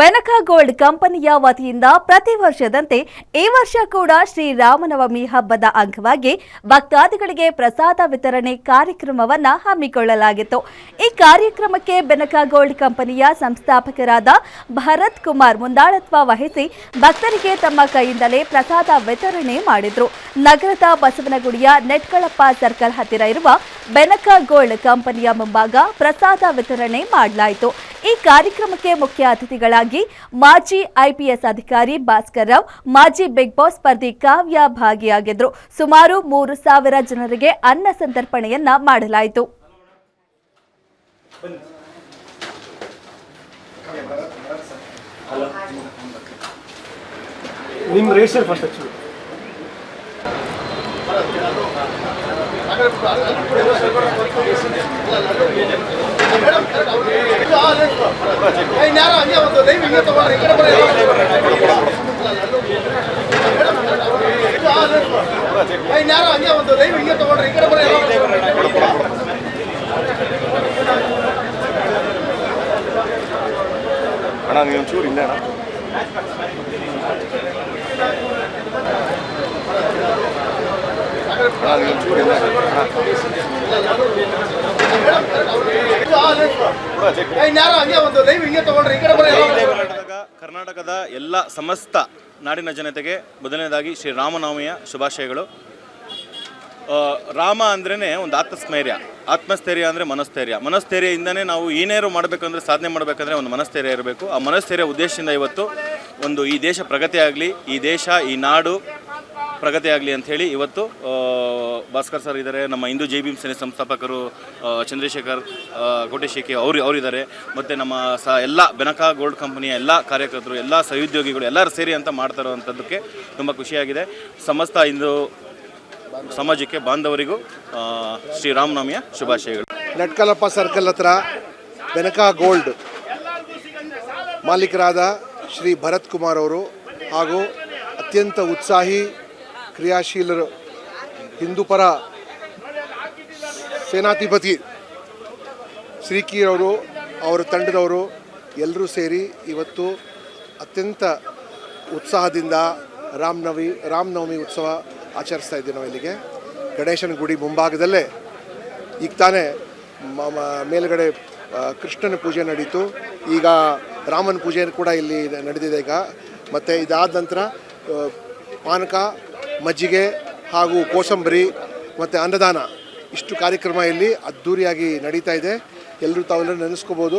Benaka gold ಕಂಪನಿಯ ವತಿಯಿಂದ ಪ್ರತಿ ವರ್ಷದಂತೆ ಈ ವರ್ಷ ಕೂಡ ಶ್ರೀರಾಮನವಮಿ ಹಬ್ಬದ ಅಂಗವಾಗಿ ಭಕ್ತಾದಿಗಳಿಗೆ ಪ್ರಸಾದ ವಿತರಣೆ ಕಾರ್ಯಕ್ರಮವನ್ನ ಹಮ್ಮಿಕೊಳ್ಳಲಾಗಿತ್ತು. ಈ ಕಾರ್ಯಕ್ರಮಕ್ಕೆ ಬೆನಕ ಗೋಲ್ಡ್ ಕಂಪನಿಯ ಸಂಸ್ಥಾಪಕರಾದ ಭರತ್ ಕುಮಾರ್ ಮುಂದಾಳತ್ವ ವಹಿಸಿ ಭಕ್ತರಿಗೆ ತಮ್ಮ ಕೈಯಿಂದಲೇ ಪ್ರಸಾದ ವಿತರಣೆ ಮಾಡಿದ್ರು. ನಗರದ ಬಸವನಗುಡಿಯ ನೆಟ್ಕಳಪ್ಪ ಸರ್ಕಲ್ ಹತ್ತಿರ ಇರುವ ಬೆನಕ ಗೋಲ್ಡ್ ಕಂಪನಿಯ ಮುಂಭಾಗ ಪ್ರಸಾದ ವಿತರಣೆ ಮಾಡಲಾಯಿತು. ಈ ಕಾರ್ಯಕ್ರಮಕ್ಕೆ ಮುಖ್ಯ ಅತಿಥಿಗಳಾಗಿ ಮಾಜಿ ಐಪಿಎಸ್ ಅಧಿಕಾರಿ ಭಾಸ್ಕರ್ ರಾವ್, ಮಾಜಿ ಬಿಗ್ ಬಾಸ್ ಸ್ಪರ್ಧಿ ಕಾವ್ಯ ಭಾಗಿಯಾಗಿದ್ರು. ಸುಮಾರು 3,000 ಜನರಿಗೆ ಅನ್ನ ಸಂತರ್ಪಣೆಯನ್ನ ಮಾಡಲಾಯಿತು. ಕರ್ನಾಟಕದ ಎಲ್ಲ ಸಮಸ್ತ ನಾಡಿನ ಜನತೆಗೆ ಮೊದಲನೇದಾಗಿ ಶ್ರೀರಾಮನವಮಿಯ ಶುಭಾಶಯಗಳು. ರಾಮ ಅಂದ್ರೇ ಒಂದು ಆತ್ಮಸ್ಥೈರ್ಯ ಅಂದರೆ ಮನಸ್ಥೈರ್ಯದಿಂದನೇ ನಾವು ಏನೇನು ಮಾಡಬೇಕಂದ್ರೆ ಸಾಧನೆ ಮಾಡಬೇಕಂದ್ರೆ ಒಂದು ಮನಸ್ಥೈರ್ಯ ಇರಬೇಕು. ಆ ಮನಸ್ಥೈರ್ಯ ಉದ್ದೇಶದಿಂದ ಇವತ್ತು ಒಂದು ಈ ದೇಶ ಪ್ರಗತಿಯಾಗಲಿ, ಈ ದೇಶ ಈ ನಾಡು ಪ್ರಗತಿಯಾಗಲಿ ಅಂಥೇಳಿ ಇವತ್ತು ಭಾಸ್ಕರ್ ಸರ್ ಇದ್ದಾರೆ, ನಮ್ಮ ಹಿಂದೂ ಜೈ ಭೀಮ್ ಸೇನೆ ಸಂಸ್ಥಾಪಕರು ಚಂದ್ರಶೇಖರ್ ಕೋಟೇಶೇಖಿ ಅವರಿದ್ದಾರೆ, ಮತ್ತು ನಮ್ಮ ಎಲ್ಲ ಬೆನಕ ಗೋಲ್ಡ್ ಕಂಪನಿಯ ಎಲ್ಲ ಕಾರ್ಯಕರ್ತರು, ಎಲ್ಲ ಸಹೋದ್ಯೋಗಿಗಳು ಎಲ್ಲರೂ ಸೇರಿ ಅಂತ ಮಾಡ್ತಾ ಇರೋವಂಥದ್ದಕ್ಕೆ ತುಂಬ ಖುಷಿಯಾಗಿದೆ. ಸಮಸ್ತ ಹಿಂದೂ ಸಮಾಜಕ್ಕೆ ಬಾಂಧವರಿಗೂ ಶ್ರೀರಾಮನವಮಿಯ ಶುಭಾಶಯಗಳು. ನೆಟ್ಕಲಪ್ಪ ಸರ್ಕಲ್ ಹತ್ರ ಬೆನಕ ಗೋಲ್ಡ್ ಮಾಲೀಕರಾದ ಶ್ರೀ ಭರತ್ ಕುಮಾರ್ ಅವರು ಹಾಗೂ ಅತ್ಯಂತ ಉತ್ಸಾಹಿ ಕ್ರಿಯಾಶೀಲರು ಹಿಂದೂಪರ ಸೇನಾಧಿಪತಿ ಶ್ರೀಕೀರವರು ಅವರ ತಂಡದವರು ಎಲ್ಲರೂ ಸೇರಿ ಇವತ್ತು ಅತ್ಯಂತ ಉತ್ಸಾಹದಿಂದ ರಾಮನವಮಿ ಉತ್ಸವ ಆಚರಿಸ್ತಾ ಇದ್ದೀವಿ. ನಾವು ಇಲ್ಲಿಗೆ ಗಣೇಶನ ಗುಡಿ ಮುಂಭಾಗದಲ್ಲೇ ಈಗ ತಾನೇ ಮೇಲುಗಡೆ ಕೃಷ್ಣನ ಪೂಜೆ ನಡೀತು, ಈಗ ರಾಮನ ಪೂಜೆ ಕೂಡ ಇಲ್ಲಿ ನಡೆದಿದೆ ಈಗ. ಮತ್ತು ಇದಾದ ನಂತರ ಪಾನಕ, ಮಜ್ಜಿಗೆ ಹಾಗೂ ಕೋಸಂಬರಿ ಮತ್ತು ಅನ್ನದಾನ ಇಷ್ಟು ಕಾರ್ಯಕ್ರಮ ಇಲ್ಲಿ ಅದ್ಧೂರಿಯಾಗಿ ನಡೀತಾ ಇದೆ. ಎಲ್ಲರೂ ತಾವೆಲ್ಲರೂ ನೆನೆಸ್ಕೋಬೋದು.